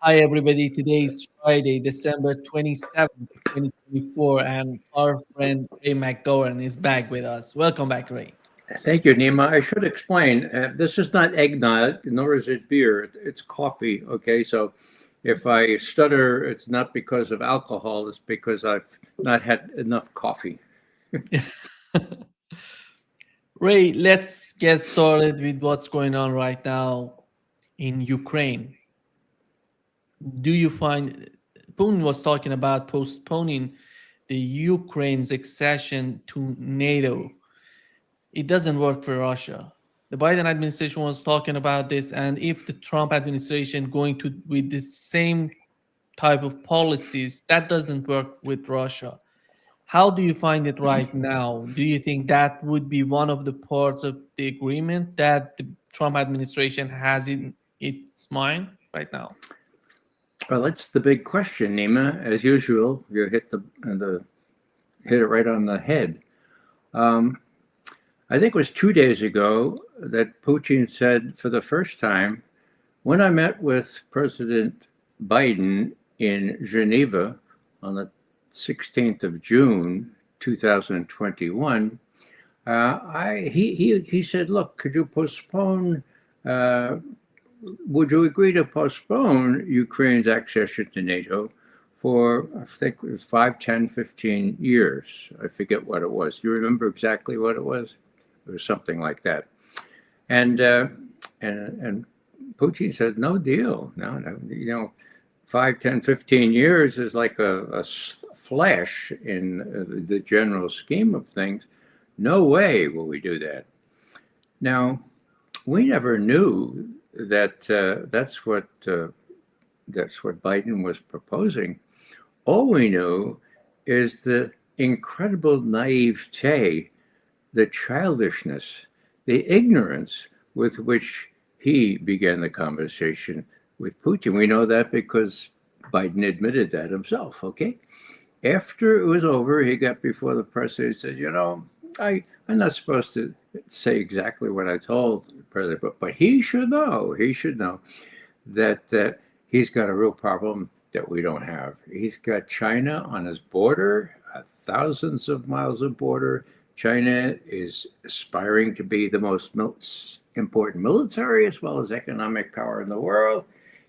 Hi, everybody. Today is Friday, December 27th, 2024, and our friend Ray McGovern is back with us. Welcome back, Ray. Thank you, Nima. I should explain. This is not eggnog, nor is it beer. It's coffee. Okay, so if I stutter, it's not because of alcohol. It's because I've not had enough coffee. Ray, let's get started with what's going on right now in Ukraine. Do you find Putin was talking about postponing the Ukraine's accession to NATO? It doesn't work for Russia. The Biden administration was talking about this, and if the Trump administration going to with the same type of policies, that doesn't work with Russia. How do you find it right now? Do you think that would be one of the parts of the agreement that the Trump administration has in its mind right now? Well, that's the big question, Nima. As usual, you hit it right on the head. Um, I think it was 2 days ago that Putin said for the first time, when I met with President Biden in Geneva on the 16th of June, 2021, he said, look, could you postpone, uh, would you agree to postpone Ukraine's accession to NATO for, I think it was 5, 10, 15 years? I forget what it was. Do you remember exactly what it was? It was something like that. And, uh, and Putin said, no deal. No, no, 5, 10, 15 years is like a flash in the general scheme of things. No way will we do that. Now, we never knew that that's what Biden was proposing. All we knew is the incredible naivete, the childishness, the ignorance with which he began the conversation with Putin. We know that because Biden admitted that himself, okay? After it was over, he got before the press and he said, I'm not supposed to say exactly what I told the president, but he should know that he's got a real problem that we don't have. He's got China on his border, thousands of miles of border. China is aspiring to be the most important military as well as economic power in the world.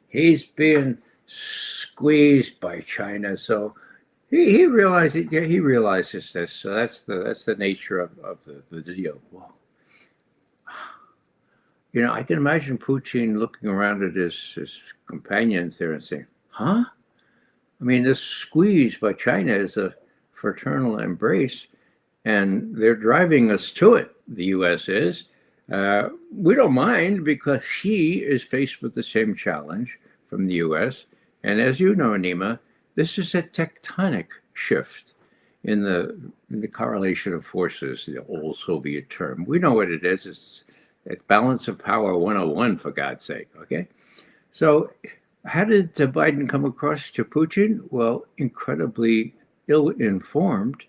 He's being squeezed by China. So he realizes, yeah, he realizes this. So that's the nature of the deal. Well, I can imagine Putin looking around at his companions there and saying, huh? I mean, this squeeze by China is a fraternal embrace, and they're driving us to it, the U.S. is. We don't mind because she is faced with the same challenge from the U.S. And as you know, Nima, this is a tectonic shift in the correlation of forces, the old Soviet term. We know what it is. It's balance of power 101, for God's sake, okay? So how did Biden come across to Putin? Well, incredibly ill-informed.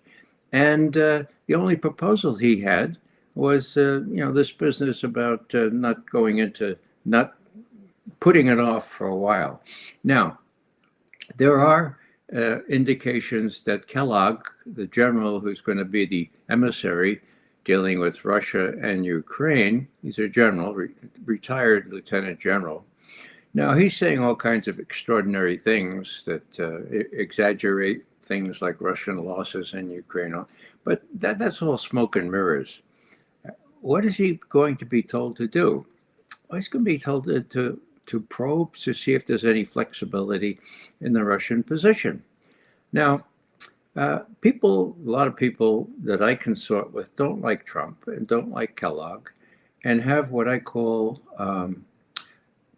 And the only proposal he had was, this business about not putting it off for a while. Now, there are indications that Kellogg, the general who's going to be the emissary dealing with Russia and Ukraine, he's a general, retired lieutenant general. Now, he's saying all kinds of extraordinary things that exaggerate things like Russian losses in Ukraine, but that's all smoke and mirrors. What is he going to be told to do? Well, he's going to be told to probe to see if there's any flexibility in the Russian position. Now, a lot of people that I consort with don't like Trump and don't like Kellogg and have what I call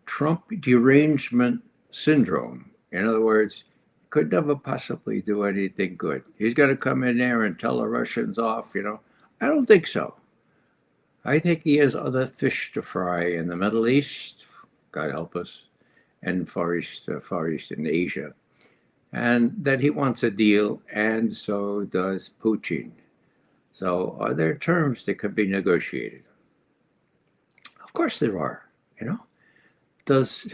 Trump derangement syndrome. In other words, could never possibly do anything good. He's going to come in there and tell the Russians off, I don't think so. I think he has other fish to fry in the Middle East, God help us, and Far East in Asia. And that he wants a deal, and so does Putin. So are there terms that can be negotiated? Of course there are, Does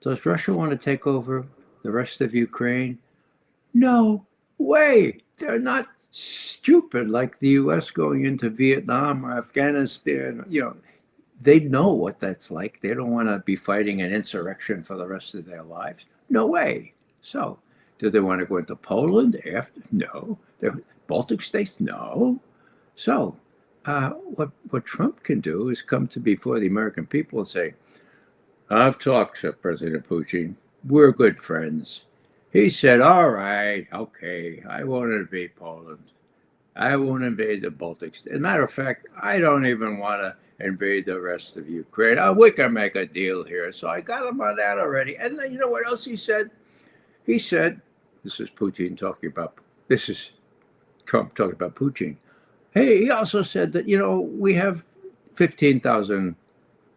Does Russia want to take over the rest of Ukraine? No way. They're not stupid like the U.S. going into Vietnam or Afghanistan. They know what that's like. They don't want to be fighting an insurrection for the rest of their lives. No way. So, do they want to go into Poland after? No. The Baltic states? No. So, what Trump can do is come to before the American people and say, I've talked to President Putin. We're good friends. He said, all right, okay, I won't invade Poland. I won't invade the Baltic States. As a matter of fact, I don't even want to invade the rest of Ukraine. We can make a deal here. So I got him on that already. And then you know what else he said? He said, this is Trump talking about Putin. Hey, he also said that, we have 15,000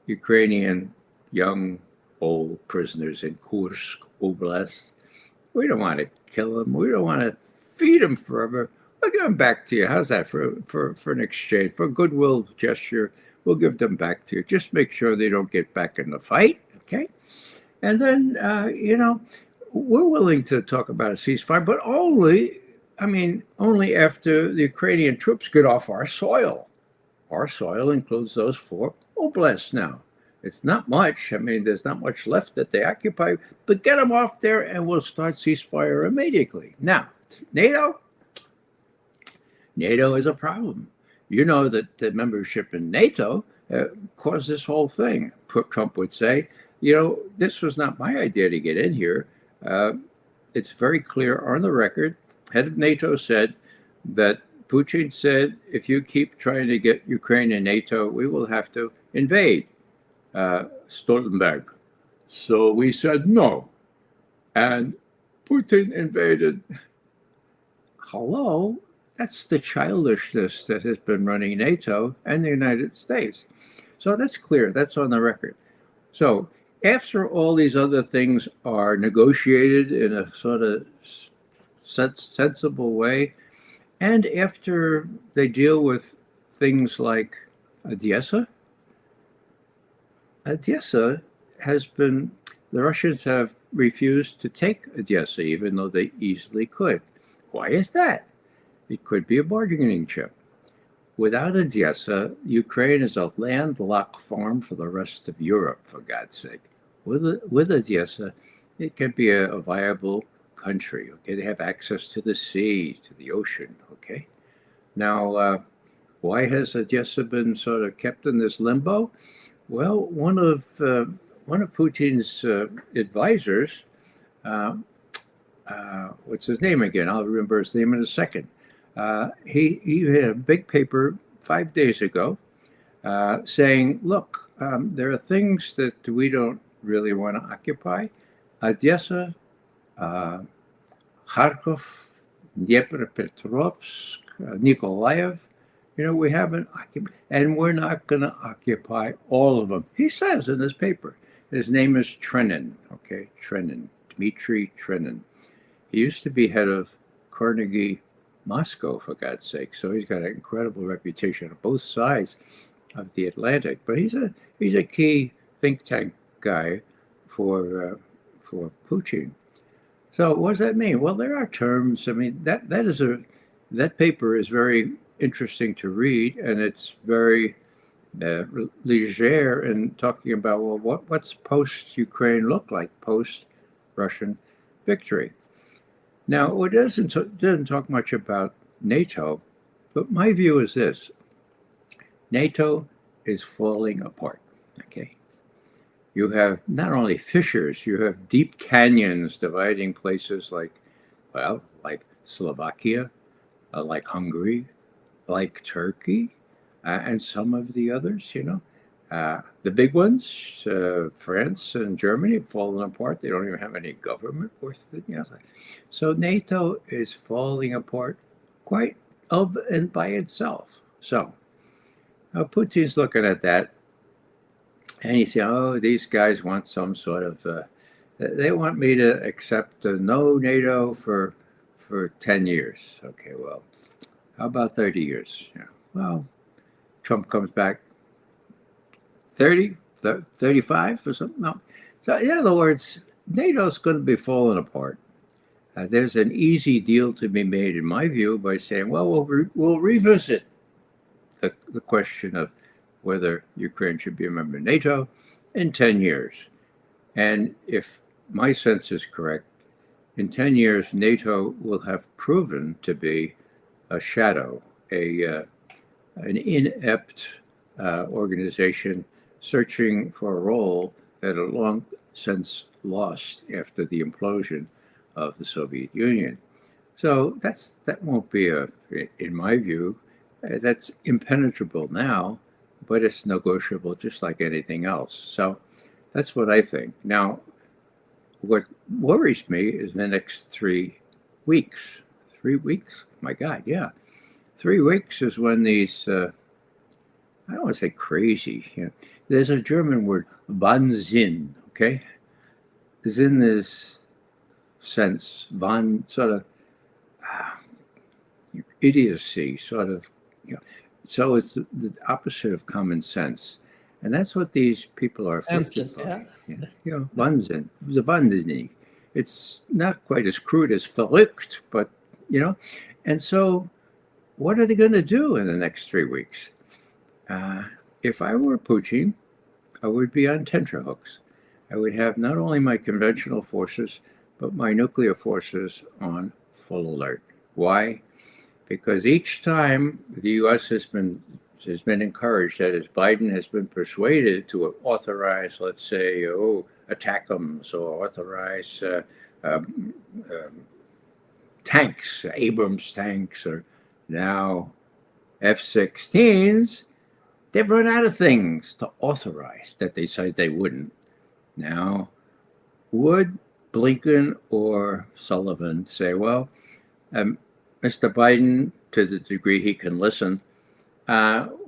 Ukrainian young, old prisoners in Kursk Oblast. We don't want to kill them. We don't want to feed them forever. We'll give them back to you. How's that for an exchange, for a goodwill gesture? We'll give them back to you. Just make sure they don't get back in the fight, okay? And then, we're willing to talk about a ceasefire, but only after the Ukrainian troops get off our soil. Our soil includes those 4 oblasts now. It's not much. There's not much left that they occupy, but get them off there and we'll start ceasefire immediately. Now, NATO is a problem. You know that the membership in NATO caused this whole thing. Trump would say, this was not my idea to get in here. It's very clear on the record. Head of NATO said that Putin said, if you keep trying to get Ukraine in NATO, we will have to invade Stoltenberg. So we said no. And Putin invaded. Hello? That's the childishness that has been running NATO and the United States. So that's clear. That's on the record. So after all these other things are negotiated in a sort of sensible way, and after they deal with things like Odessa has been, the Russians have refused to take Odessa, even though they easily could. Why is that? It could be a bargaining chip. Without Odessa, Ukraine is a landlocked farm for the rest of Europe, for God's sake. With Odessa, it can be a viable country. Okay, they have access to the sea, to the ocean. Okay, now why has Odessa been sort of kept in this limbo? Well, one of Putin's advisors, what's his name again? I'll remember his name in a second. He had a big paper 5 days ago saying, look, there are things that we don't really want to occupy. Odessa, Kharkov, Dnipropetrovsk, Nikolaev, we haven't occupied, and we're not going to occupy all of them. He says in this paper, his name is Trenin, okay, Trenin, Dmitry Trenin. He used to be head of Carnegie Moscow, for God's sake, so he's got an incredible reputation on both sides of the Atlantic. But he's a key think tank guy for Putin. So what does that mean? Well, there are terms. That paper is very interesting to read, and it's very leger in talking about, well, what's post-Ukraine look like, post-Russian victory. Now, it doesn't talk much about NATO, but my view is this. NATO is falling apart, okay? You have not only fissures, you have deep canyons dividing places like Slovakia, like Hungary, like Turkey, and some of the others, the big ones, France and Germany, have fallen apart. They don't even have any government worth it. So NATO is falling apart quite of and by itself. So now Putin's looking at that, and he's saying, oh, these guys want some sort of, they want me to accept no NATO for 10 years. Okay, well, how about 30 years? Well, Trump comes back 30, 35 or something. No, So, in other words, NATO's going to be falling apart. There's an easy deal to be made, in my view, by saying, well, we'll revisit the question of whether Ukraine should be a member of NATO in 10 years. And if my sense is correct, in 10 years, NATO will have proven to be a shadow, an inept organization searching for a role that had long since lost after the implosion of the Soviet Union. So that won't be in my view, that's impenetrable now, but it's negotiable just like anything else. So that's what I think. Now, what worries me is the next 3 weeks. 3 weeks? My God, yeah. 3 weeks is when these, I don't want to say crazy. There's a German word, Wahnsinn, okay? Zinn is sense, sort of idiocy, sort of, so it's the opposite of common sense. And that's what these people are afflicted by. Yeah. Wahnsinn, the Wahnsinnig. It's not quite as crude as verrückt, but, and so what are they going to do in the next 3 weeks? If I were Putin, I would be on tenterhooks. I would have not only my conventional forces, but my nuclear forces on full alert. Why? Because each time the U.S. has been encouraged, that is, Biden has been persuaded to authorize, let's say, ATACMS or authorize tanks, Abrams tanks, or now F-16s, they've run out of things to authorize that they said they wouldn't. Now, would Blinken or Sullivan say, well, Mr. Biden, to the degree he can listen,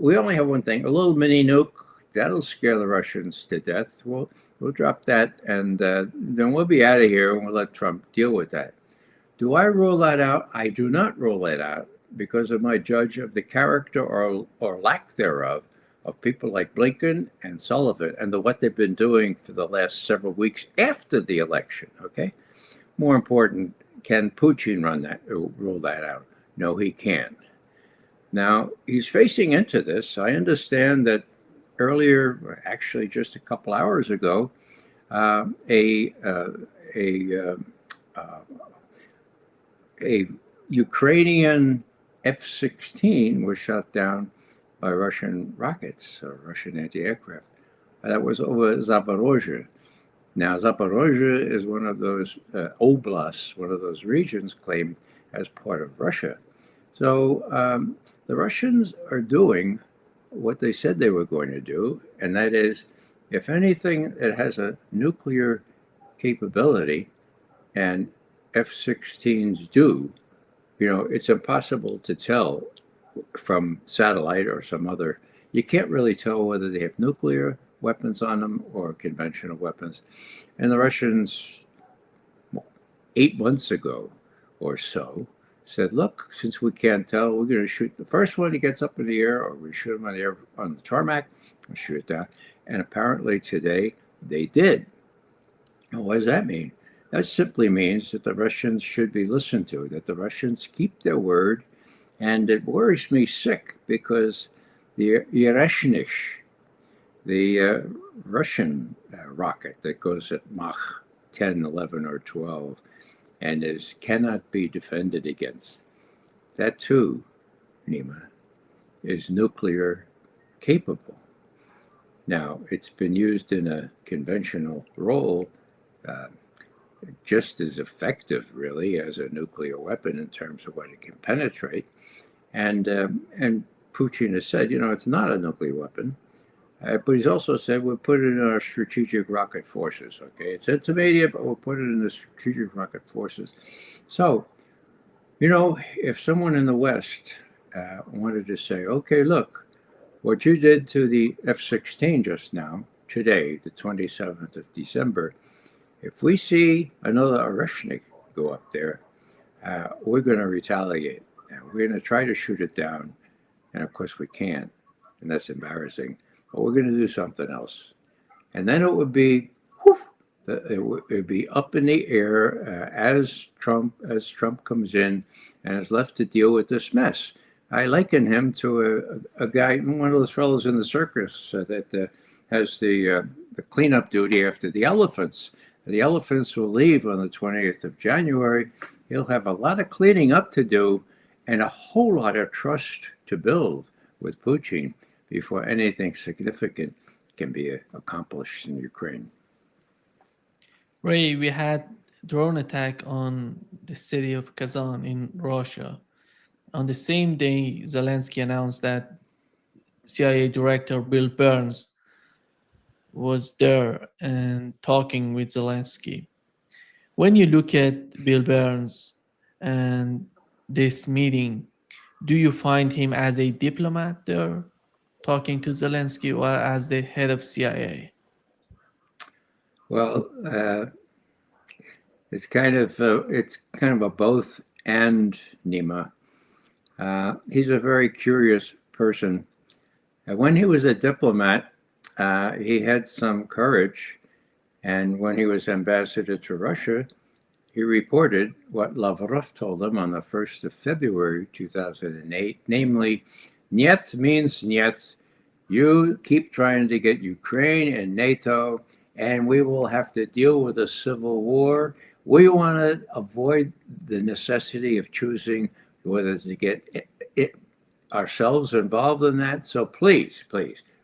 we only have one thing, a little mini nuke, that'll scare the Russians to death. We'll drop that, and then we'll be out of here, and we'll let Trump deal with that. Do I rule that out? I do not rule that out because of my judge of the character or lack thereof of people like Blinken and Sullivan and what they've been doing for the last several weeks after the election, okay? More important, can Putin rule that out? No, he can't. Now, he's facing into this. I understand that earlier, actually just a couple hours ago, a Ukrainian F-16 was shot down by Russian rockets or Russian anti-aircraft. That was over Zaporozhye. Now, Zaporozhye is one of those oblasts, one of those regions claimed as part of Russia. So the Russians are doing what they said they were going to do, and that is, if anything that has a nuclear capability, and F-16s do, it's impossible to tell from satellite or some other, you can't really tell whether they have nuclear weapons on them or conventional weapons. And the Russians, 8 months ago or so, said, look, since we can't tell, we're going to shoot the first one that gets up in the air, or we shoot them on the tarmac and shoot it down. And apparently today they did. And what does that mean? That simply means that the Russians should be listened to, that the Russians keep their word. And it worries me sick because the Yereshnik, the Russian rocket that goes at Mach 10, 11, or 12, and cannot be defended against, that too, Nima, is nuclear capable. Now, it's been used in a conventional role, just as effective, really, as a nuclear weapon in terms of what it can penetrate. And Putin has said, it's not a nuclear weapon. But he's also said we'll put it in our strategic rocket forces. Okay, it's intermediate, but we'll put it in the strategic rocket forces. So, if someone in the West wanted to say, okay, look, what you did to the F-16 just now, today, the 27th of December, if we see another Oreshnik go up there, we're going to retaliate. We're going to try to shoot it down. And of course we can't. And that's embarrassing. But we're going to do something else. And then it would be, It'd be up in the air as Trump comes in and is left to deal with this mess. I liken him to a guy, one of those fellows in the circus that has the cleanup duty after the elephants. The elephants will leave on the 20th of January. He'll have a lot of cleaning up to do and a whole lot of trust to build with Putin before anything significant can be accomplished in Ukraine. Ray, we had drone attack on the city of Kazan in Russia. On the same day, Zelensky announced that CIA Director Bill Burns was there and talking with Zelensky. When you look at Bill Burns and this meeting, do you find him as a diplomat there talking to Zelensky or as the head of CIA? Well, it's kind of a both and, Nima. He's a very curious person. When he was a diplomat, he had some courage, and when he was ambassador to Russia, he reported what Lavrov told him on the 1st of February 2008, namely, "Niet means niet. You keep trying to get Ukraine and NATO, and we will have to deal with a civil war. We want to avoid the necessity of choosing whether to get ourselves involved in that. So please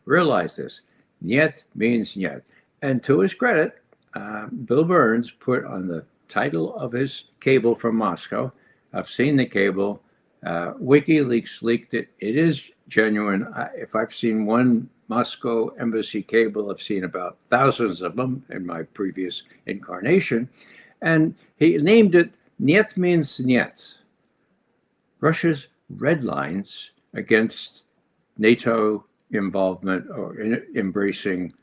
realize this. Niet means niet." And to his credit, Bill Burns put on the title of his cable from Moscow. I've seen the cable. WikiLeaks leaked it. It is genuine. If I've seen one Moscow embassy cable, I've seen about thousands of them in my previous incarnation. And he named it Niet means niet. Russia's red lines against NATO involvement or embracing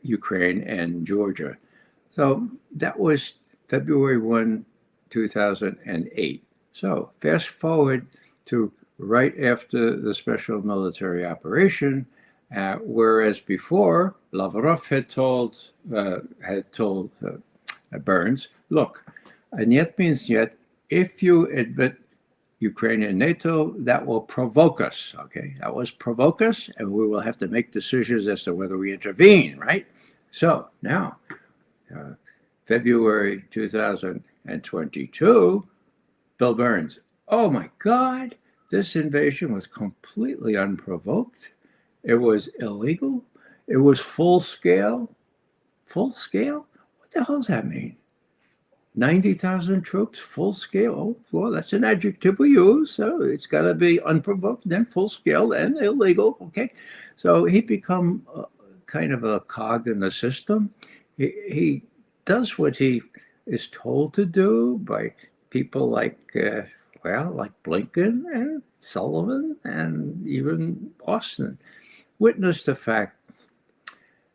Ukraine and Georgia. So that was February 1, 2008. So fast forward to right after the special military operation, whereas before Lavrov had told Burns, look, niet means niet. If you admit Ukraine and NATO, that will provoke us, okay? That was provoke us, and we will have to make decisions as to whether we intervene, right? So now, February 2022, Bill Burns, oh my God, this invasion was completely unprovoked. It was illegal. It was full scale. Full scale? What the hell does that mean? 90,000 troops, full scale. Oh, well, that's an adjective we use. So it's got to be unprovoked, then full scale, and illegal. Okay. So he become kind of a cog in the system. He does what he is told to do by people like Blinken and Sullivan and even Austin. Witness the fact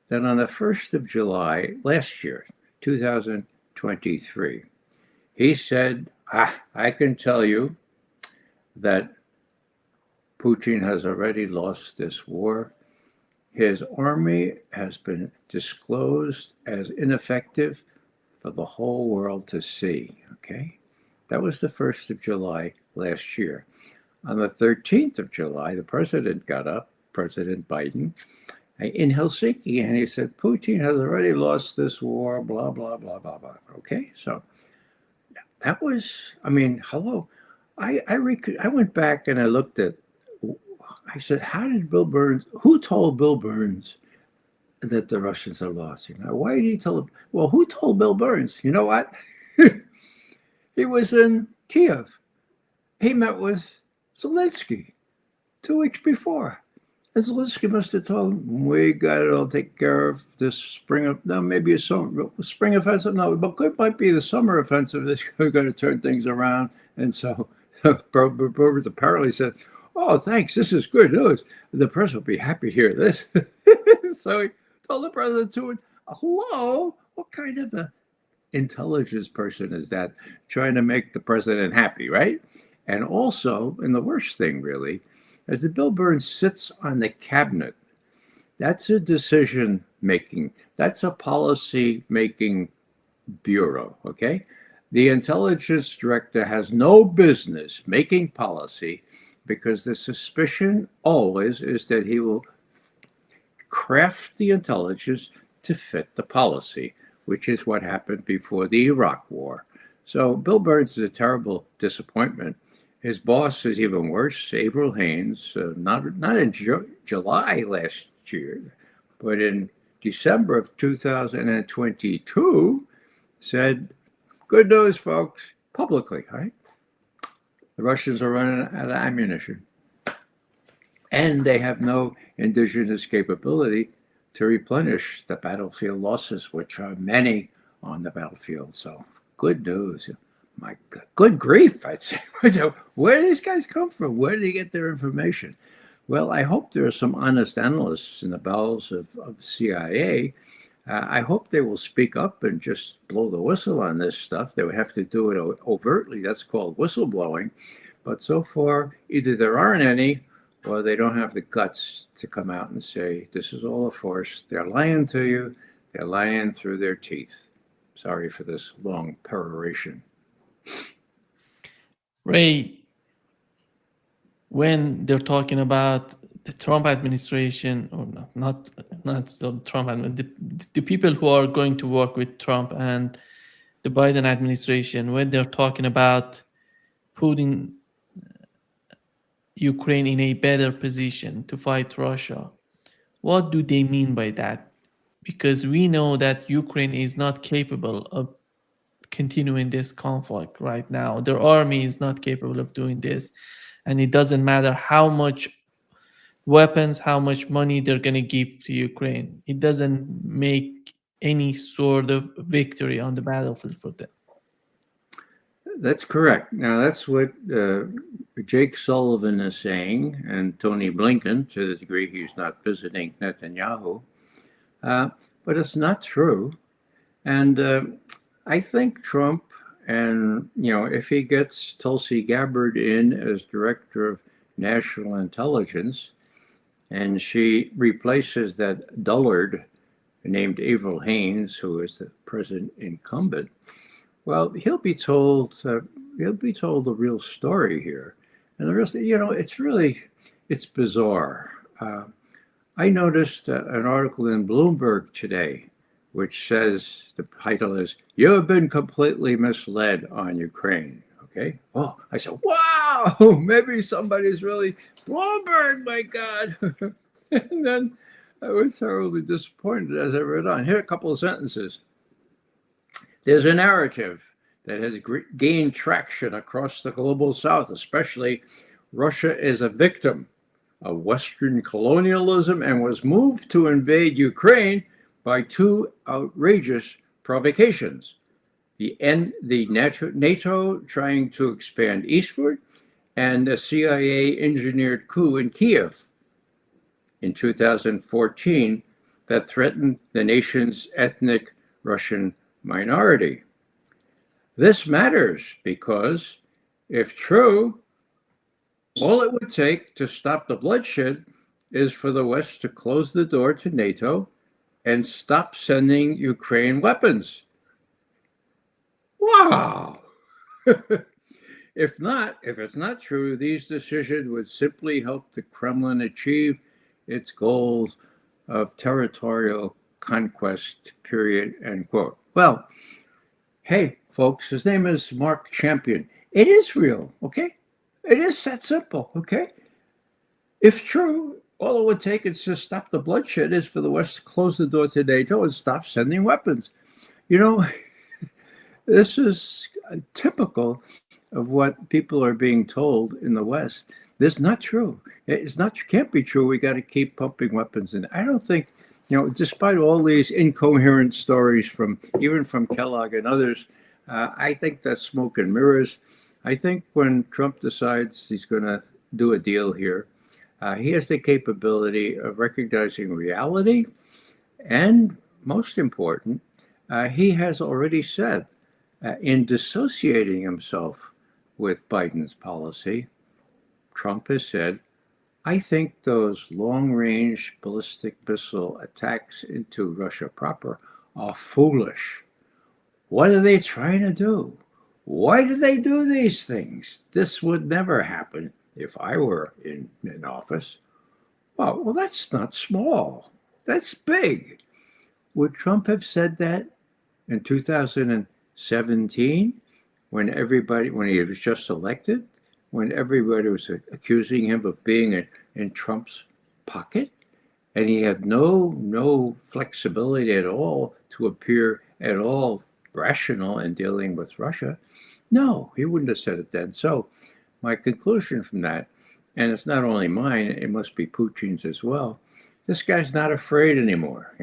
that on the 1st of July last year, 2023, he said, I can tell you that Putin has already lost this war. His army has been disclosed as ineffective for the whole world to see, okay? That was the 1st of July last year. On the 13th of July, the president got up, President Biden, in Helsinki, and he said, Putin has already lost this war, blah, blah, blah, blah, blah. Okay, so that was, I mean, hello. I went back and I looked at, I said, how did Bill Burns, who told Bill Burns that the Russians are lost? You know, why did he tell him? Well, who told Bill Burns? You know what? He was in Kiev. He met with Zelensky 2 weeks before. And Zelensky must have told him, we got it all taken care of this spring, no, maybe a spring offensive, no, but it might be the summer offensive that's going to turn things around. And so Burns apparently said, oh, thanks, this is good news. The press will be happy to hear this. So he told the president to it, hello, what kind of a intelligence person is that trying to make the president happy, right? And also, and the worst thing really, as the Bill Burns sits on the cabinet, that's a decision making. That's a policy making bureau, okay? The intelligence director has no business making policy because the suspicion always is that he will craft the intelligence to fit the policy, which is what happened before the Iraq War. So Bill Burns is a terrible disappointment. His boss is even worse, Avril Haines, not in July last year, but in December of 2022, said, good news, folks, publicly, right? The Russians are running out of ammunition. And they have no indigenous capability to replenish the battlefield losses, which are many on the battlefield. So good news. My God, good grief, I'd say. Where do these guys come from? Where do they get their information? Well, I hope there are some honest analysts in the bowels of CIA. I hope they will speak up and just blow the whistle on this stuff. They would have to do it overtly. That's called whistleblowing. But so far, either there aren't any, or they don't have the guts to come out and say, this is all a farce. They're lying to you. They're lying through their teeth. Sorry for this long peroration. Ray, when they're talking about the Trump administration, or not still Trump, the people who are going to work with Trump and the Biden administration, when they're talking about putting Ukraine in a better position to fight Russia, what do they mean by that? Because we know that Ukraine is not capable of continuing this conflict right now. Their army is not capable of doing this. And it doesn't matter how much weapons, how much money they're going to give to Ukraine. It doesn't make any sort of victory on the battlefield for them. That's correct. Now, that's what Jake Sullivan is saying, and Tony Blinken, to the degree he's not visiting Netanyahu. But it's not true. And I think Trump, and, if he gets Tulsi Gabbard in as director of national intelligence, and she replaces that dullard named Avril Haines, who is the present incumbent, well, he'll be told the real story here. And the real, it's bizarre. I noticed an article in Bloomberg today, which says, the title is, "You have been completely misled on Ukraine." Okay. Oh, I said, wow, maybe somebody's really Bloomberg, my God. And then I was terribly disappointed as I read on. Here are a couple of sentences. There's a narrative that has gained traction across the global south, especially Russia is a victim of Western colonialism and was moved to invade Ukraine by two outrageous provocations. The NATO trying to expand eastward, and a CIA-engineered coup in Kiev in 2014 that threatened the nation's ethnic Russian minority. This matters because, if true, all it would take to stop the bloodshed is for the West to close the door to NATO and stop sending Ukraine weapons. Wow! If it's not true, these decisions would simply help the Kremlin achieve its goals of territorial conquest, period, end quote. Well, hey, folks, his name is Mark Champion. It is real, okay? It is that simple, okay? If true, all it would take is to stop the bloodshed is for the West to close the door to NATO and stop sending weapons. This is typical of what people are being told in the West. This is not true. Can't be true. We got to keep pumping weapons in. I don't think, despite all these incoherent stories even from Kellogg and others, I think that's smoke and mirrors. I think when Trump decides he's going to do a deal here, he has the capability of recognizing reality. And most important, he has already said, in dissociating himself with Biden's policy, Trump has said, I think those long-range ballistic missile attacks into Russia proper are foolish. What are they trying to do? Why do they do these things? This would never happen if I were in office. Well, that's not small. That's big. Would Trump have said that in 2017 when he was just elected, when everybody was accusing him of being in Trump's pocket, and he had no flexibility at all to appear at all rational in dealing with Russia? No, he wouldn't have said it then. So my conclusion from that, and it's not only mine, it must be Putin's as well. This guy's not afraid anymore.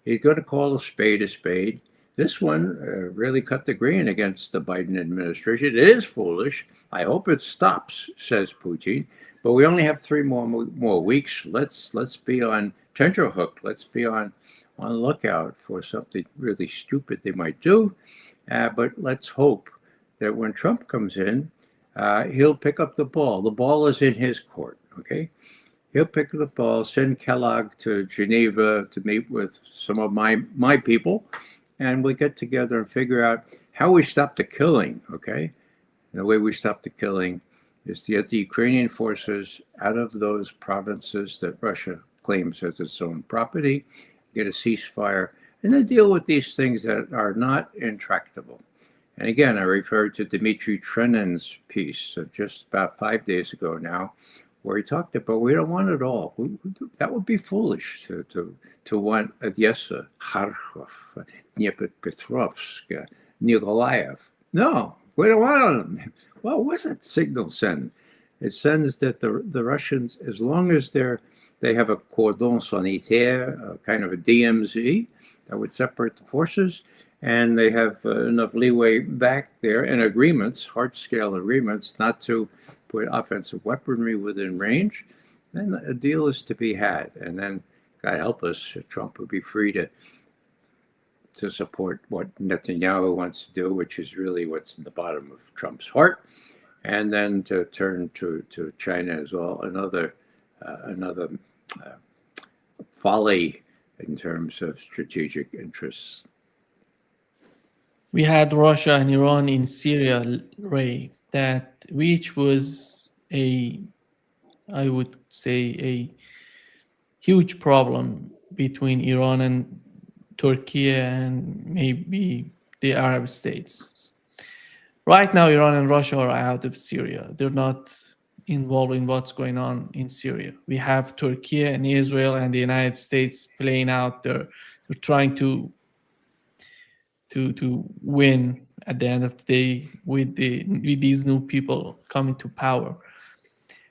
He's going to call a spade a spade. This one really cut the green against the Biden administration. It is foolish. I hope it stops, says Putin. But we only have 3 more weeks. Let's be on tenterhook. Let's be on lookout for something really stupid they might do. But let's hope that when Trump comes in, he'll pick up the ball. The ball is in his court. Okay. He'll pick up the ball, send Kellogg to Geneva to meet with some of my people, and we'll get together and figure out how we stop the killing, okay? And the way we stop the killing is to get the Ukrainian forces out of those provinces that Russia claims as its own property, get a ceasefire, and then deal with these things that are not intractable. And again, I refer to Dmitry Trenin's piece of just about 5 days ago now, where he talked about we don't want it all. That would be foolish to want Odessa, Kharkov, Dnipropetrovsk, Nikolaev. No, we don't want them. Well, what's that signal send? It sends that the Russians, as long as they have a cordon sanitaire, kind of a DMZ that would separate the forces, and they have enough leeway back there and agreements, hard-scale agreements, not to put offensive weaponry within range, then a deal is to be had. And then, God help us, Trump would be free to support what Netanyahu wants to do, which is really what's in the bottom of Trump's heart, and then to turn to China as well, another folly in terms of strategic interests. We had Russia and Iran in Syria, Ray, that which was I would say, a huge problem between Iran and Turkey and maybe the Arab states. Right now, Iran and Russia are out of Syria. They're not involved in what's going on in Syria. We have Turkey and Israel and the United States playing out there. They're trying to win at the end of the day with these new people coming to power.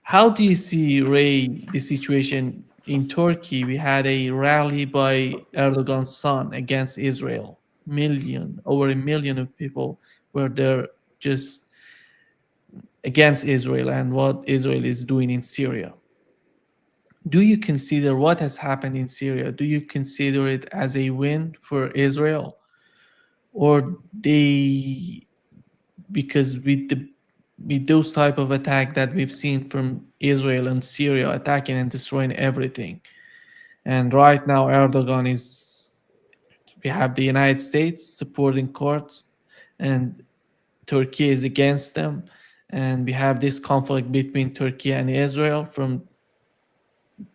How do you see, Ray, the situation in Turkey? We had a rally by Erdogan's son against Israel. Over a million of people were there just against Israel and what Israel is doing in Syria. Do you consider what has happened in Syria? Do you consider it as a win for Israel? Or because with those type of attack that we've seen from Israel and Syria attacking and destroying everything, and right now we have the United States supporting courts and Turkey is against them, and we have this conflict between Turkey and Israel from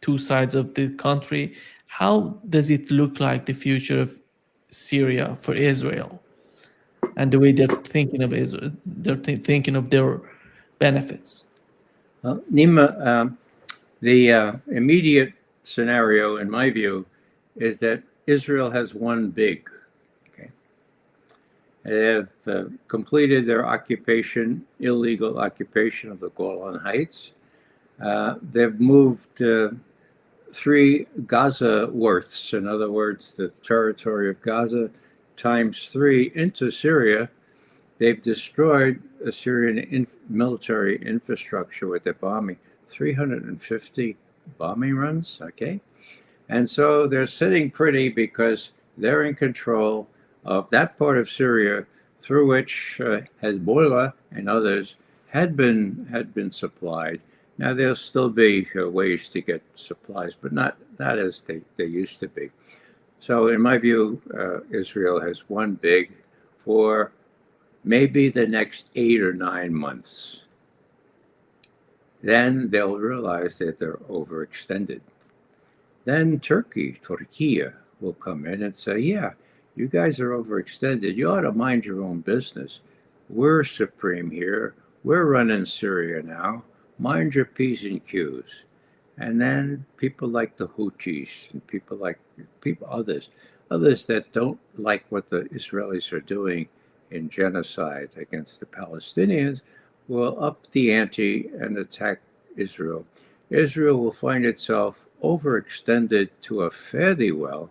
two sides of the country. How does it look like the future of Syria for Israel and the way they're thinking of Israel? They're thinking of their benefits. Well, Nima, the immediate scenario, in my view, is that Israel has won big. Okay, they have completed their illegal occupation of the Golan Heights. They've moved 3 Gaza worths, in other words, the territory of Gaza times 3 into Syria. They've destroyed Assyrian military infrastructure with their bombing, 350 bombing runs, okay? And so they're sitting pretty because they're in control of that part of Syria through which Hezbollah and others had been supplied. Now there'll still be ways to get supplies, but not as they used to be. So in my view, Israel has won big for maybe the next 8 or 9 months. Then they'll realize that they're overextended. Then Turkey, will come in and say, yeah, you guys are overextended. You ought to mind your own business. We're supreme here. We're running Syria now. Mind your P's and Q's. And then people like the Houthis and others that don't like what the Israelis are doing in genocide against the Palestinians will up the ante and attack Israel. Israel will find itself overextended to a fairly well.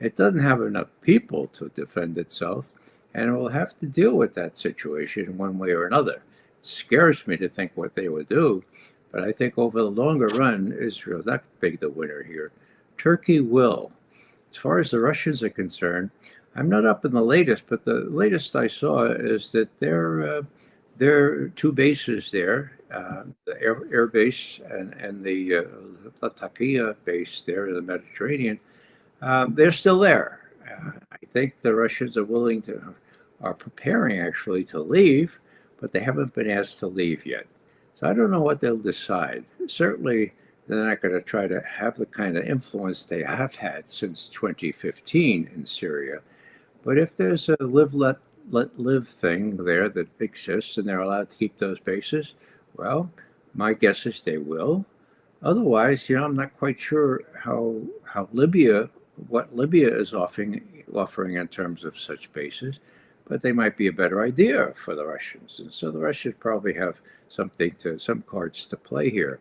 It doesn't have enough people to defend itself, and it will have to deal with that situation one way or another. It scares me to think what they will do, but I think over the longer run, Israel's not going to be the winner here. Turkey will. As far as the Russians are concerned, I'm not up in the latest, but the latest I saw is that there are two bases there, the air base and the Latakia base there in the Mediterranean. They're still there. I think the Russians are preparing actually to leave, but they haven't been asked to leave yet. So I don't know what they'll decide. Certainly, they're not going to try to have the kind of influence they have had since 2015 in Syria. But if there's a live, let live thing there that exists and they're allowed to keep those bases, well, my guess is they will. Otherwise, I'm not quite sure what Libya is offering in terms of such bases, but they might be a better idea for the Russians. And so the Russians probably have some cards to play here.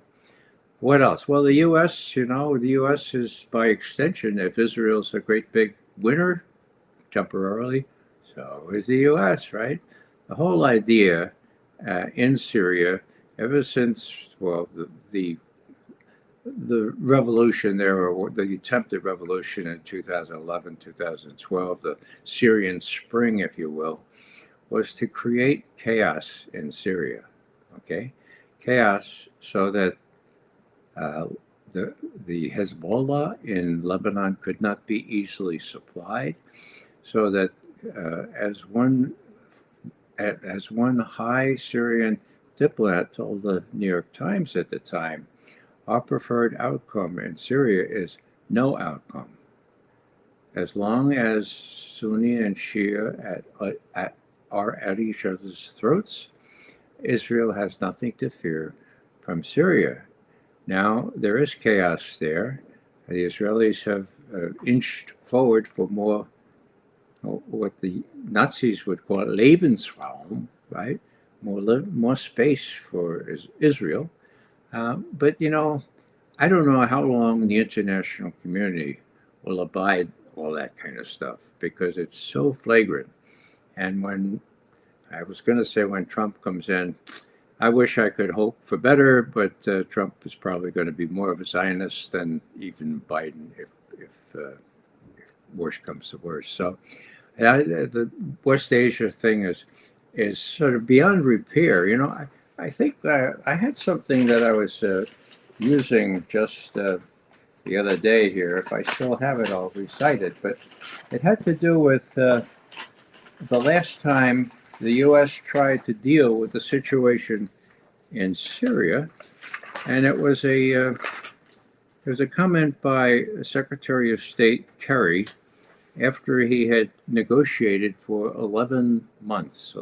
What else? Well, the U.S., the U.S. is by extension, if Israel's a great big winner temporarily, so is the U.S., right? The whole idea in Syria, ever since, the revolution there, or the attempted revolution in 2011, 2012, the Syrian Spring, if you will, was to create chaos in Syria, okay? Chaos so that the Hezbollah in Lebanon could not be easily supplied, so that as one high Syrian diplomat told the New York Times at the time, our preferred outcome in Syria is no outcome. As long as Sunni and Shia are at each other's throats, Israel has nothing to fear from Syria. Now, there is chaos there. The Israelis have inched forward for more, what the Nazis would call Lebensraum, right? More space for Israel. But, I don't know how long the international community will abide all that kind of stuff because it's so flagrant. And when Trump comes in, I wish I could hope for better, but Trump is probably going to be more of a Zionist than even Biden if worse comes to worse. So the West Asia thing is sort of beyond repair. I think I had something that I was using just the other day here. If I still have it, I'll recite it. But it had to do with the last time the U.S. tried to deal with the situation in Syria, and it was a comment by Secretary of State Kerry after he had negotiated for 11 months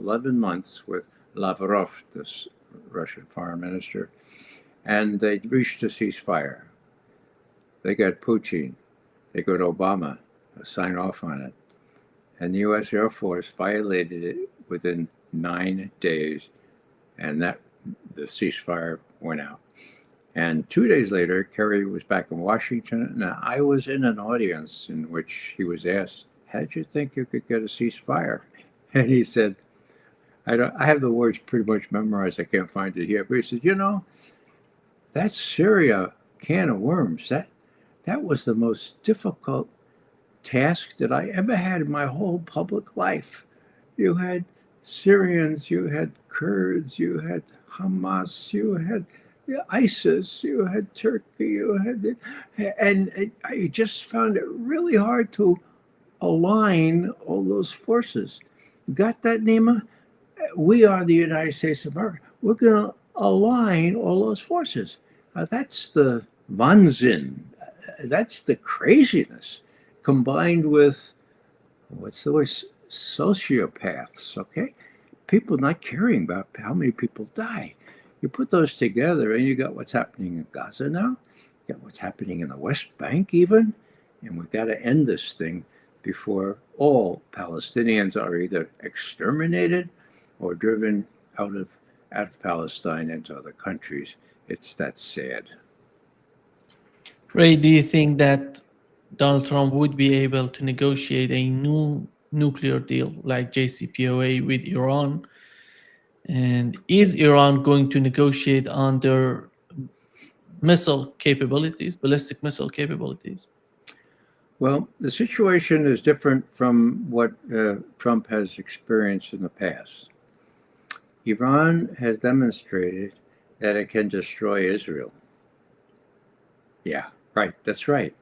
with Lavrov, this Russian foreign minister, and they reached a ceasefire. They got Putin, they got Obama to sign off on it, and the U.S. Air Force violated it within 9 days, and the ceasefire went out. And 2 days later, Kerry was back in Washington, and I was in an audience in which he was asked, "How did you think you could get a ceasefire?" And he said, I have the words pretty much memorized. I can't find it here, but he said, that's Syria can of worms. That was the most difficult task that I ever had in my whole public life. You had Syrians, you had Kurds, you had Hamas, you had ISIS, you had Turkey, and I just found it really hard to align all those forces. Got that, Nima? We are the United States of America. We're going to align all those forces. That's the Wahnsinn. That's the craziness combined with, what's the word, sociopaths, okay? People not caring about how many people die. You put those together and you got what's happening in Gaza now, you got what's happening in the West Bank even, and we've got to end this thing before all Palestinians are either exterminated or driven out of Palestine into other countries. It's that sad. Ray, do you think that Donald Trump would be able to negotiate a new nuclear deal like JCPOA with Iran? And is Iran going to negotiate on their missile capabilities, ballistic missile capabilities? Well, the situation is different from what Trump has experienced in the past. Iran has demonstrated that it can destroy Israel. Yeah, right. That's right.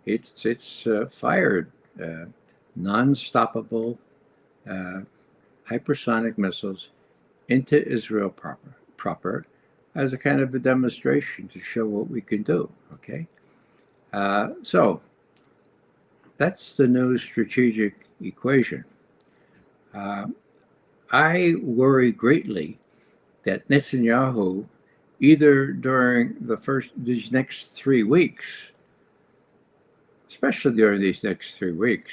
It's fired non-stoppable hypersonic missiles into Israel proper as a kind of a demonstration to show what we can do. Okay, so that's the new strategic equation. I worry greatly that Netanyahu, either during these next 3 weeks, especially during these next 3 weeks,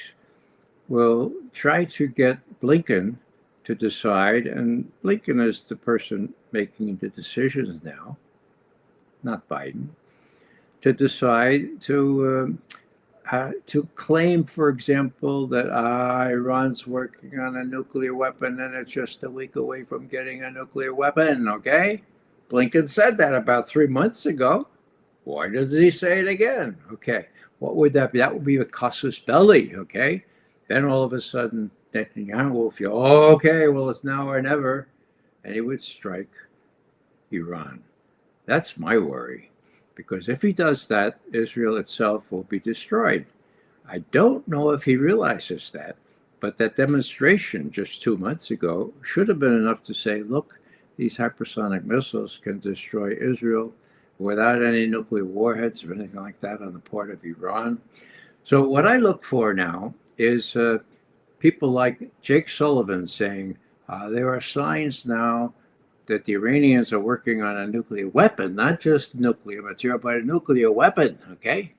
will try to get Blinken to decide, and Blinken is the person making the decisions now, not Biden, to decide to claim, for example, that Iran's working on a nuclear weapon and it's just a week away from getting a nuclear weapon, okay? Blinken said that about 3 months ago. Why does he say it again? Okay, what would that be? That would be a casus belli, okay? Then all of a sudden, Netanyahu will feel, oh, okay, well, it's now or never, and he would strike Iran. That's my worry, because if he does that, Israel itself will be destroyed. I don't know if he realizes that, but that demonstration just 2 months ago should have been enough to say, look, these hypersonic missiles can destroy Israel without any nuclear warheads or anything like that on the part of Iran. So what I look for now is people like Jake Sullivan saying, there are signs now that the Iranians are working on a nuclear weapon, not just nuclear material, but a nuclear weapon, okay?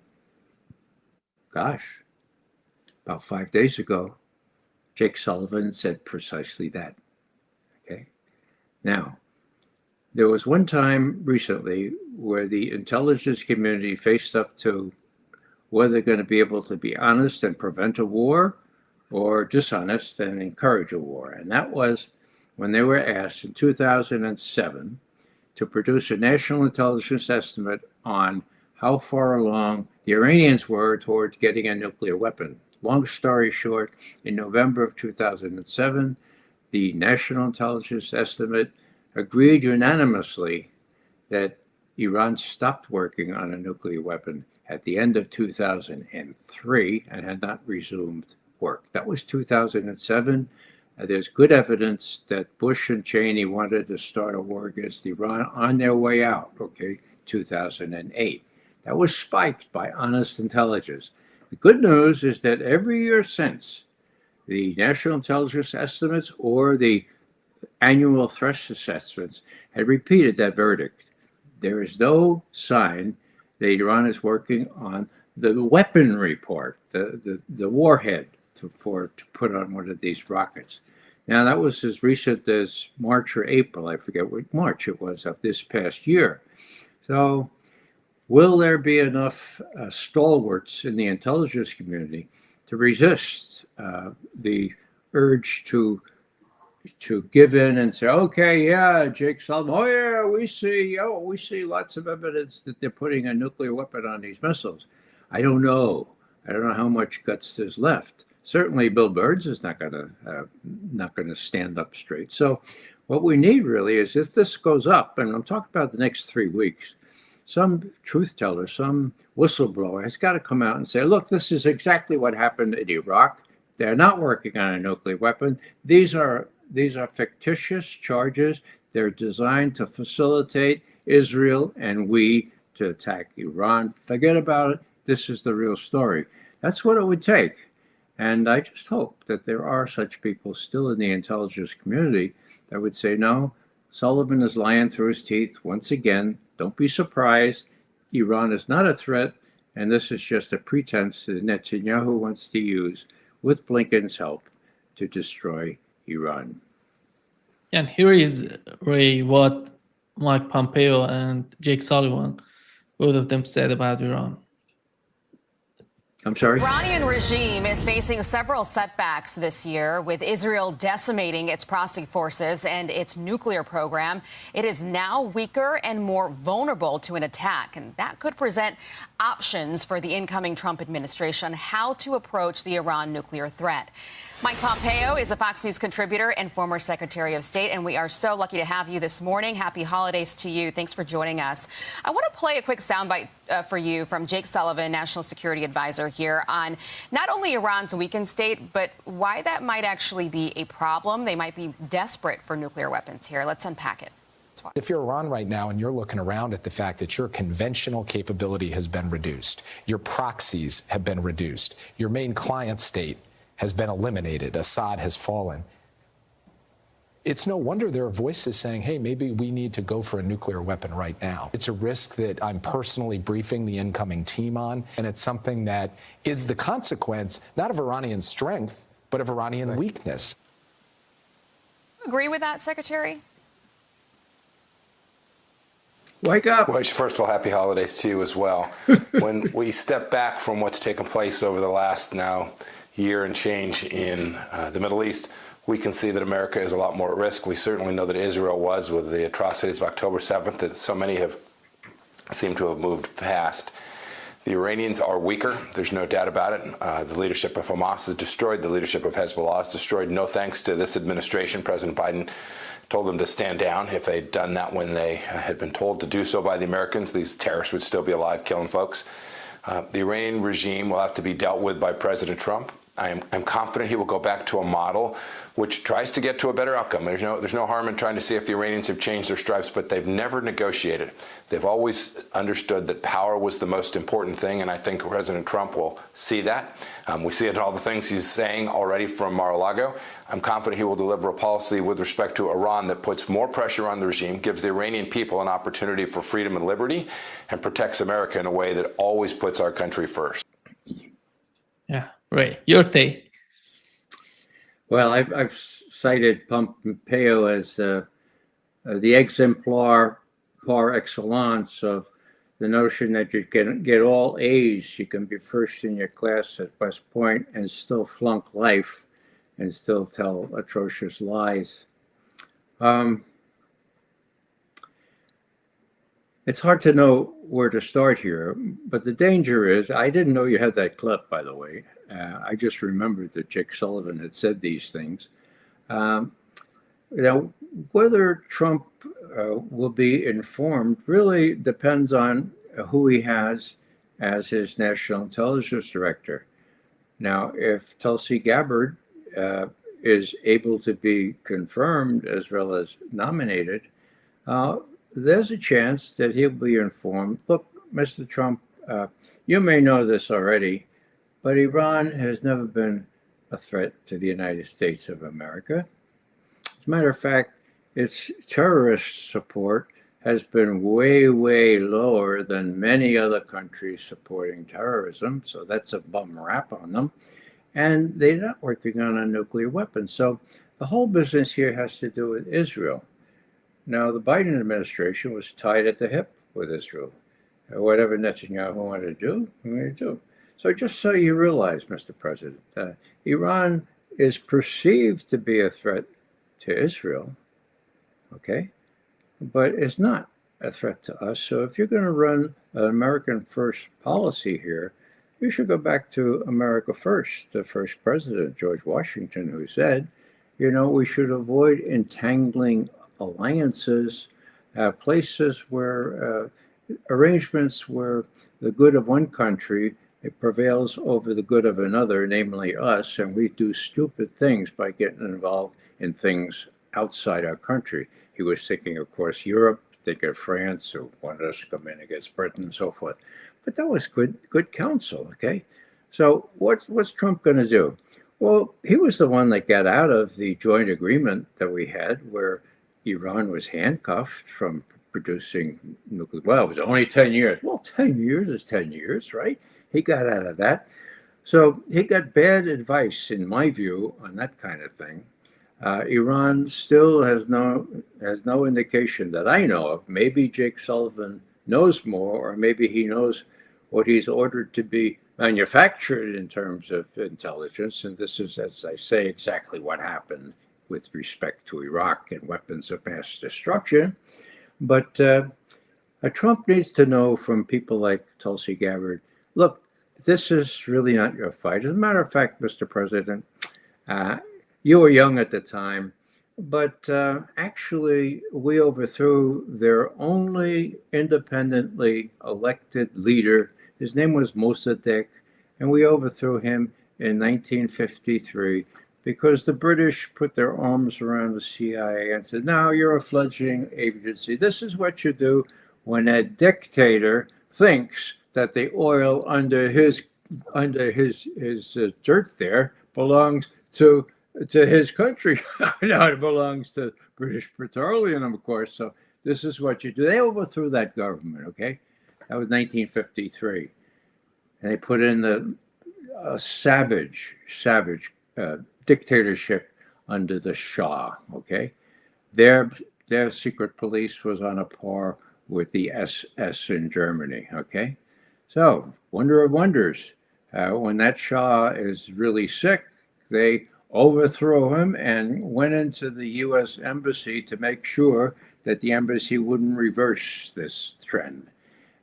Gosh, about 5 days ago, Jake Sullivan said precisely that, okay? Now, there was one time recently where the intelligence community faced up to whether they're going to be able to be honest and prevent a war or dishonest and encourage a war. And that was when they were asked in 2007 to produce a national intelligence estimate on how far along the Iranians were towards getting a nuclear weapon. Long story short, in November of 2007, the national intelligence estimate agreed unanimously that Iran stopped working on a nuclear weapon at the end of 2003 and had not resumed work. That was 2007. There's good evidence that Bush and Cheney wanted to start a war against Iran on their way out, okay, 2008. That was spiked by honest intelligence. The good news is that every year since, the national intelligence estimates or the annual threat assessments had repeated that verdict. There is no sign that Iran is working on the weaponry part, the warhead to put on one of these rockets. Now, that was as recent as March or April. I forget what March it was of this past year. So will there be enough stalwarts in the intelligence community to resist the urge to give in and say, okay, yeah, Jake Sullivan, oh yeah, we see lots of evidence that they're putting a nuclear weapon on these missiles. I don't know how much guts there's left. Certainly, Bill Burns is not going to stand up straight. So, What we need really is, if this goes up, and I'm talking about the next 3 weeks, some truth teller, some whistleblower has got to come out and say, look, this is exactly what happened in Iraq. They're not working on a nuclear weapon. These are fictitious charges. They're designed to facilitate Israel and we to attack Iran. Forget about it. This is the real story. That's what it would take. And I just hope that there are such people still in the intelligence community that would say, no, Sullivan is lying through his teeth once again. Don't be surprised. Iran is not a threat, and this is just a pretense that Netanyahu wants to use with Blinken's help to destroy Iran. And here is, Ray, what Mike Pompeo and Jake Sullivan, both of them, said about Iran. I'm sorry? The Iranian regime is facing several setbacks this year, with Israel decimating its proxy forces and its nuclear program. It is now weaker and more vulnerable to an attack, and that could present options for the incoming Trump administration how to approach the Iran nuclear threat. Mike Pompeo is a Fox News contributor and former Secretary of State, and we are so lucky to have you this morning. Happy holidays to you. Thanks for joining us. I want to play a quick soundbite for you from Jake Sullivan, National Security Advisor, here on not only Iran's weakened state, but why that might actually be a problem. They might be desperate for nuclear weapons here. Let's unpack it. If you're Iran right now and you're looking around at the fact that your conventional capability has been reduced, your proxies have been reduced, your main client state has been eliminated, Assad has fallen, it's no wonder there are voices saying, hey, maybe we need to go for a nuclear weapon right now. It's a risk that I'm personally briefing the incoming team on, and it's something that is the consequence not of Iranian strength, but of Iranian weakness. Agree with that, Secretary? Wake up. Well, first of all, happy holidays to you as well. When we step back from what's taken place over the last now year and change in the Middle East, we can see that America is a lot more at risk. We certainly know that Israel was, with the atrocities of October 7th, that so many have seemed to have moved past. The Iranians are weaker. There's no doubt about it. The leadership of Hamas is destroyed. The leadership of Hezbollah is destroyed. No thanks to this administration. President Biden told them to stand down. If they'd done that when they had been told to do so by the Americans, these terrorists would still be alive, killing folks. The Iranian regime will have to be dealt with by President Trump. I'm confident he will go back to a model which tries to get to a better outcome. There's no harm in trying to see if the Iranians have changed their stripes, but they've never negotiated. They've always understood that power was the most important thing, and I think President Trump will see that. We see it in all the things he's saying already from Mar-a-Lago. I'm confident he will deliver a policy with respect to Iran that puts more pressure on the regime, gives the Iranian people an opportunity for freedom and liberty, and protects America in a way that always puts our country first. Yeah, Ray, your take. Well, I've cited Pompeo as the exemplar par excellence of the notion that you can get all A's, you can be first in your class at West Point and still flunk life and still tell atrocious lies. It's hard to know where to start here, but the danger is, I didn't know you had that clip, by the way. I just remembered that Jake Sullivan had said these things. Whether Trump will be informed really depends on who he has as his national intelligence director. Now, if Tulsi Gabbard is able to be confirmed as well as nominated, there's a chance that he'll be informed. Look, Mr. Trump, you may know this already, but Iran has never been a threat to the United States of America. As a matter of fact, its terrorist support has been way, way lower than many other countries supporting terrorism. So that's a bum rap on them. And they're not working on a nuclear weapon. So the whole business here has to do with Israel. Now, the Biden administration was tied at the hip with Israel. Whatever Netanyahu wanted to do, he wanted to do. So just so you realize, Mr. President, Iran is perceived to be a threat to Israel, okay? But it's not a threat to us. So if you're going to run an American first policy here, you should go back to America first. The first president, George Washington, who said, we should avoid entangling alliances, places where arrangements where the good of one country it prevails over the good of another, namely us, and we do stupid things by getting involved in things outside our country. He was thinking, of course, Europe, think of France, who wanted us to come in against Britain and so forth. But that was good counsel, okay? So what's Trump going to do? Well, he was the one that got out of the joint agreement that we had where Iran was handcuffed from producing nuclear. Well, it was only 10 years. Well, 10 years is 10 years, right? He got out of that. So he got bad advice, in my view, on that kind of thing. Iran still has no indication that I know of. Maybe Jake Sullivan knows more, or maybe he knows what he's ordered to be manufactured in terms of intelligence. And this is, as I say, exactly what happened with respect to Iraq and weapons of mass destruction. But Trump needs to know from people like Tulsi Gabbard, look, this is really not your fight. As a matter of fact, Mr. President, you were young at the time, but actually we overthrew their only independently elected leader. His name was Mossadegh, and we overthrew him in 1953 because the British put their arms around the CIA and said, now you're a fledgling agency. This is what you do when a dictator thinks that the oil under his dirt there belongs to his country. Now it belongs to British Petroleum, of course. So this is what you do. They overthrew that government, okay? That was 1953. And they put in a savage dictatorship under the Shah, okay? Their secret police was on a par with the SS in Germany, okay? So, wonder of wonders, when that Shah is really sick, they overthrew him and went into the U.S. embassy to make sure that the embassy wouldn't reverse this trend.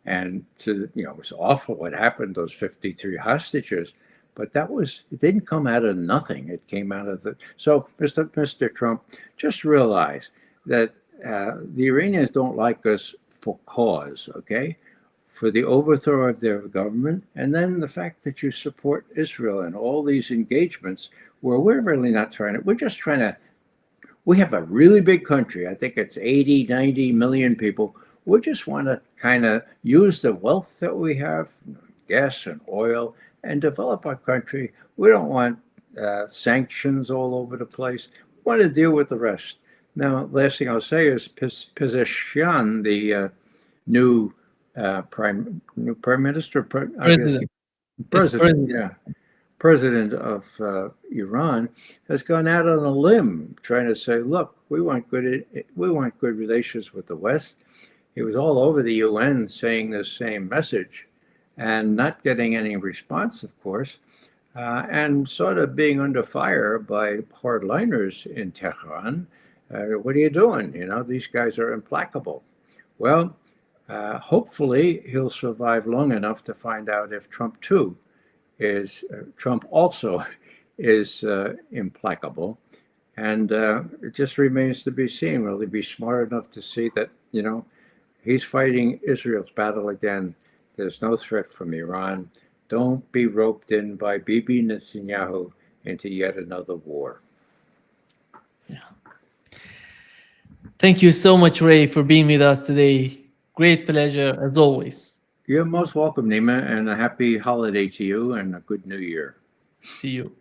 And it was awful what happened, those 53 hostages, but it didn't come out of nothing. It came out of so Mr. Trump, just realize that the Iranians don't like us for cause, okay? For the overthrow of their government, and then the fact that you support Israel and all these engagements where we're really not we have a really big country. I think it's 80, 90 million people. We just want to kind of use the wealth that we have, gas and oil, and develop our country. We don't want sanctions all over the place. We want to deal with the rest. Now, last thing I'll say is Pezeshkian, the new prime minister, president of Iran, has gone out on a limb trying to say, look, we want good relations with the West. He was all over the UN saying the same message and not getting any response, of course, and sort of being under fire by hardliners in Tehran. What are you doing? These guys are implacable. Well, hopefully he'll survive long enough to find out if Trump also is implacable. And it just remains to be seen. Will he be smart enough to see that, he's fighting Israel's battle again? There's no threat from Iran. Don't be roped in by Bibi Netanyahu into yet another war. Yeah. Thank you so much, Ray, for being with us today. Great pleasure, as always. You're most welcome, Nima, and a happy holiday to you and a good new year. To you.